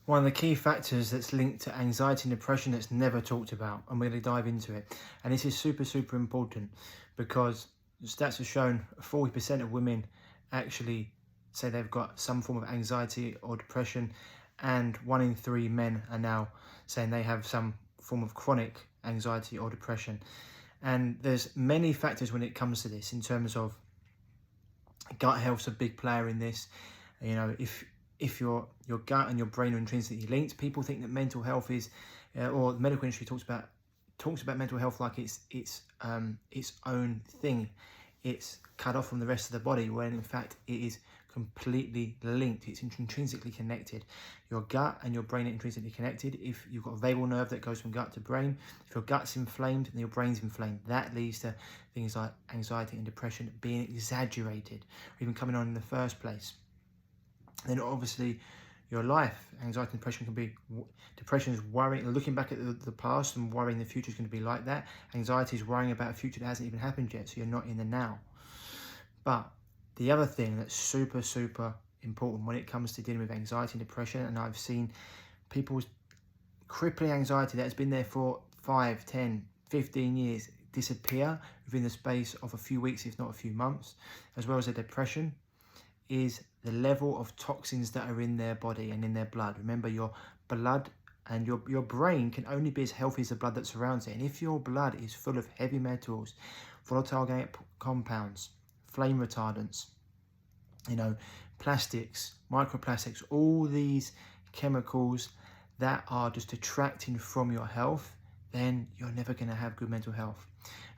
One of the key factors that's linked to anxiety and depression that's never talked about, and we're going to dive into it. And this is super, super important because stats have shown 40% of women actually say they've got some form of anxiety or depression, and 1 in 3 men are now saying they have some form of chronic anxiety or depression. And there's many factors when it comes to this, in terms of gut health's a big player in this. You know, if your gut and your brain are intrinsically linked, people think that mental health is, or the medical industry talks about mental health like it's own thing. It's cut off from the rest of the body, when in fact it is completely linked. It's intrinsically connected. Your gut and your brain are intrinsically connected. If you've got a vagal nerve that goes from gut to brain, if your gut's inflamed and your brain's inflamed, that leads to things like anxiety and depression being exaggerated, or even coming on in the first place. Then obviously your life, anxiety and depression can be, depression is worrying, looking back at the past and worrying the future is going to be like that. Anxiety is worrying about a future that hasn't even happened yet, so you're not in the now. But the other thing that's super, super important when it comes to dealing with anxiety and depression, and I've seen people's crippling anxiety that has been there for 5, 10, 15 years disappear within the space of a few weeks, if not a few months, as well as the depression, is the level of toxins that are in their body and in their blood. Remember, your blood and your brain can only be as healthy as the blood that surrounds it. And if your blood is full of heavy metals, volatile organic compounds, flame retardants, you know, plastics, microplastics, all these chemicals that are just detracting from your health, then you're never going to have good mental health.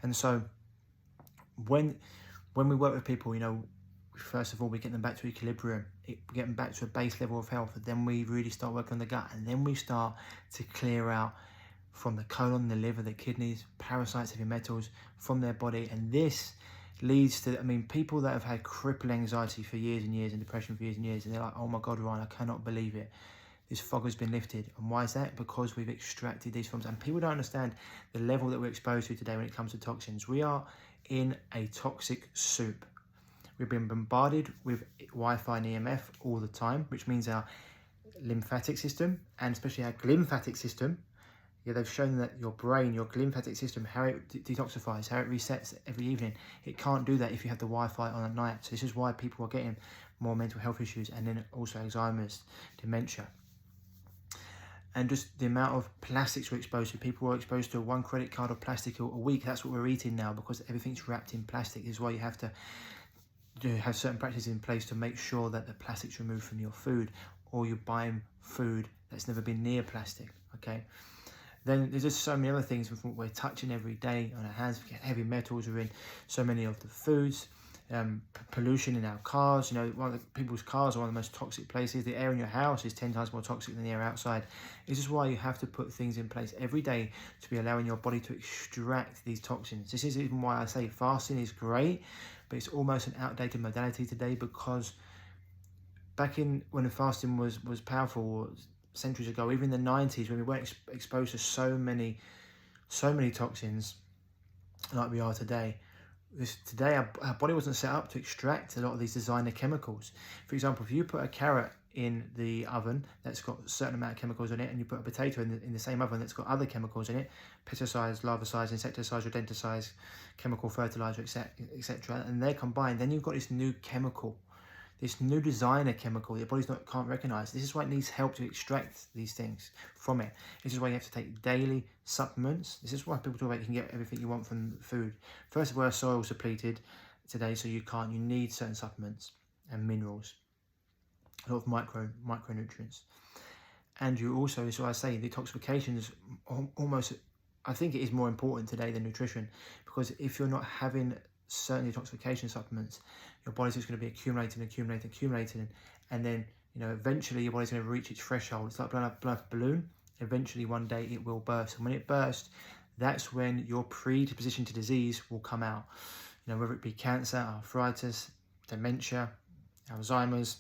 And so when we work with people, you know, first of all, we get them back to equilibrium, get them back to a base level of health, and then we really start working on the gut, and then we start to clear out from the colon, the liver, the kidneys, parasites, heavy metals from their body. And this leads to, I mean, people that have had crippling anxiety for years and years and depression for years and years, and they're like, oh my God, Ryan, I cannot believe it. This fog has been lifted. And why is that? Because we've extracted these forms. And people don't understand the level that we're exposed to today when it comes to toxins. We are in a toxic soup. We've been bombarded with Wi-Fi and EMF all the time, which means our lymphatic system, and especially our glymphatic system, they've shown that your brain, your glymphatic system, how it detoxifies, how it resets every evening. It can't do that if you have the Wi-Fi on at night. So this is why people are getting more mental health issues, and then also Alzheimer's, dementia. And just the amount of plastics we're exposed to. People are exposed to 1 credit card of plastic a week. That's what we're eating now, because everything's wrapped in plastic. This is why you have to have certain practices in place to make sure that the plastic's removed from your food, or you're buying food that's never been near plastic, okay? Then there's just so many other things from what we're touching every day on our hands. Heavy metals are in so many of the foods. Pollution in our cars. You know, people's cars are one of the most toxic places. The air in your house is 10 times more toxic than the air outside. This is why you have to put things in place every day to be allowing your body to extract these toxins. This is even why I say fasting is great, but it's almost an outdated modality today, because back in when the fasting was powerful, centuries ago, even in the 90s, when we weren't exposed to so many toxins like we are today, today our body wasn't set up to extract a lot of these designer chemicals. For example, if you put a carrot in the oven that's got a certain amount of chemicals in it, and you put a potato in the same oven that's got other chemicals in it, pesticides, larvicides, insecticides, rodenticides, chemical fertilizer, etc., and they're combined, then you've got this new chemical, this new designer chemical your body's can't recognize. This is why it needs help to extract these things from it. This is why you have to take daily supplements. This is why people talk about you can get everything you want from food. First of all, our soil's depleted today, so you need certain supplements and minerals, a lot of micronutrients. And you also, so I say, detoxification is almost, I think it is more important today than nutrition, because if you're not having certain detoxification supplements, your body's just going to be accumulating, and then, you know, eventually your body's going to reach its threshold. It's like blowing up a balloon. Eventually one day it will burst, and when it bursts, that's when your predisposition to disease will come out. You know, whether it be cancer, arthritis, dementia, Alzheimer's,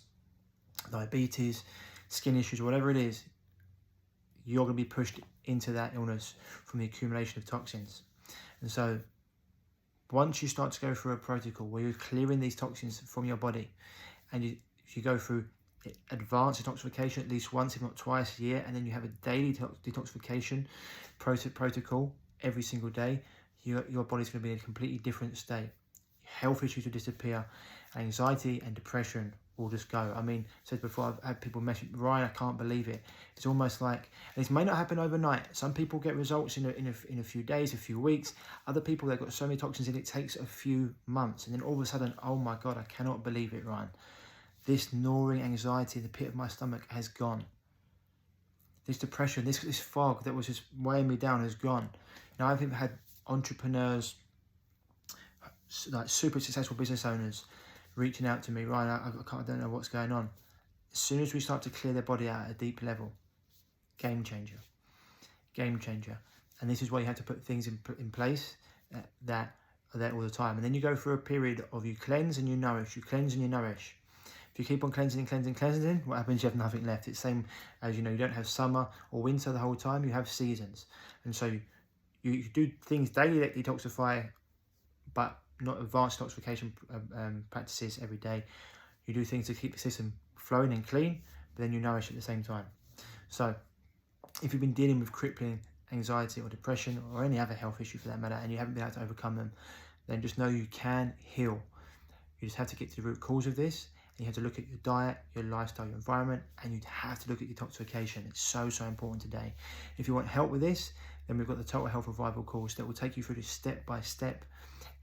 diabetes, skin issues, whatever it is, you're going to be pushed into that illness from the accumulation of toxins. And so once you start to go through a protocol where you're clearing these toxins from your body, and if you go through advanced detoxification at least once, if not twice a year, and then you have a daily detoxification protocol every single day, your body's going to be in a completely different state. Health issues will disappear, anxiety and depression will just go. I mean, said before, I've had people message, Ryan, I can't believe it. It's almost like, and this may not happen overnight. Some people get results in a few days, a few weeks. Other people, they've got so many toxins in, it takes a few months. And then all of a sudden, oh my God, I cannot believe it, Ryan. This gnawing anxiety in the pit of my stomach has gone. This depression, this fog that was just weighing me down has gone. Now, I've had entrepreneurs, like super successful business owners, reaching out to me, Ryan, I don't know what's going on. As soon as we start to clear their body out at a deep level, game changer. Game changer. And this is why you have to put things in place that are there all the time. And then you go through a period of you cleanse and you nourish, you cleanse and you nourish. If you keep on cleansing, what happens? You have nothing left. It's the same as, you don't have summer or winter the whole time, you have seasons. And so you do things daily that detoxify, but not advanced detoxification practices every day. You do things to keep the system flowing and clean, but then you nourish at the same time. So if you've been dealing with crippling anxiety or depression or any other health issue for that matter, and you haven't been able to overcome them, then just know you can heal. You just have to get to the root cause of this. And you have to look at your diet, your lifestyle, your environment, and you'd have to look at detoxification. It's so important today. If you want help with this, then we've got the Total Health Revival course that will take you through this step by step,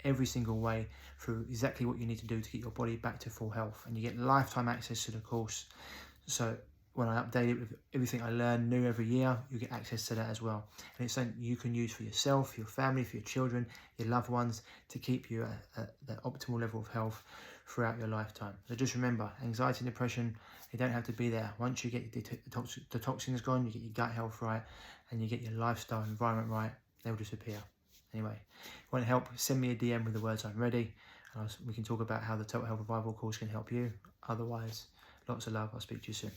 every single way, through exactly what you need to do to get your body back to full health. And you get lifetime access to the course. So when I update it with everything I learn new every year, you get access to that as well. And it's something you can use for yourself, your family, for your children, your loved ones, to keep you at that optimal level of health throughout your lifetime. So just remember, anxiety and depression, they don't have to be there. Once you get the toxins gone, you get your gut health right, and you get your lifestyle environment right, they'll disappear. Anyway, if you want help, send me a DM with the words I'm ready, and we can talk about how the Total Health Revival course can help you. Otherwise, lots of love. I'll speak to you soon.